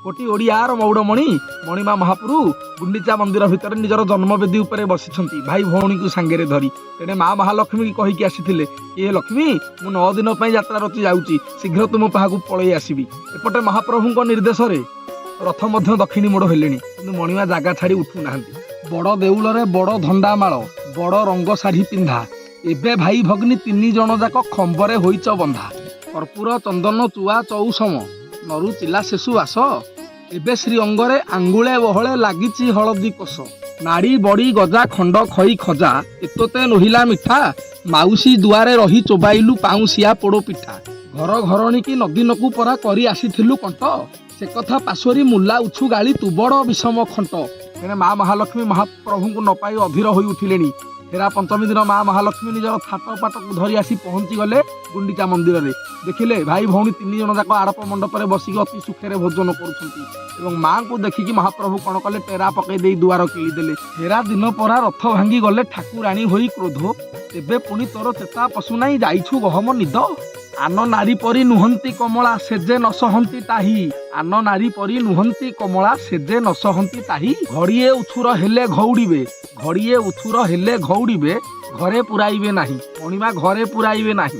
कोटी ओडियार मौड़मणि मणिमा महाप्रभु गुंडीचा मंदिर भितर निजर जन्मवेदी उपरे बसिछंती भाई भौणी को सांगेरे धरी तेणे माँ महालक्ष्मी की कहीकि आसीथिले ये लक्ष्मी मु 9 दिन पई यात्रा रची जाउची शीघ्र तुम पाहाकू पळई आसीबी एपटे महाप्रभुଙ୍କ निर्देशरे रथ मध्य दक्षिणी मोड़ हेलेनी किंतु मणिमा जागा छाड़ी उठू नाहांती बड़ देउलरे बड़ धंडामाळ बड़ रंग शाढ़ी पिंधा एबे भाई भगनी 3 जण जाक खंबरे होइच बंधा कर्पूर चंदन चुआ चौसम नरु चिला शेषु आस एबे श्री अंगरे आंगुले बहले लागिची हलदी कोष नाड़ी बड़ी गजा खंड खई खजा एतोते नहिला मिठा माउसी दुआरे रही चोबाइलु पाउसिया पोड़ो पिठा घर घरणी की नदीनकू परा करी आसीथिलु कंट से कथा पाशोरी मुला उछु गाली तू बड़ विषम खंट तेने माँ महालक्ष्मी महाप्रभु को न पाई अधीर होई उठिलेनी फेरा पंचमी दिन माँ महालक्ष्मी निजर थाट पाट धरी आसी पहुंची गले गुंडीचा मंदिर में देखिले भाई भौणी 3 जण जाक आड़प मंडप बसिक अति सुखे भोजन कर माँ को देखिकी महाप्रभु कौन कले टेरा पकई दे दुआर किलीदेले फेरा दिन परा रथ भांगी गले ठाकुराणी होई क्रोध तेबे पुणी तोर चेता पशु नाई जाइछु गहम निद आन नारी परी नुहंती कमला सेजे न सहंती ताही आन नारी परी नुहंती कमला सेजे न सहंती ताही घड़िए उछुर हेले घौड़ीबे घरे पुराइबे नाही मणिमा घरे पुराइबे नाही।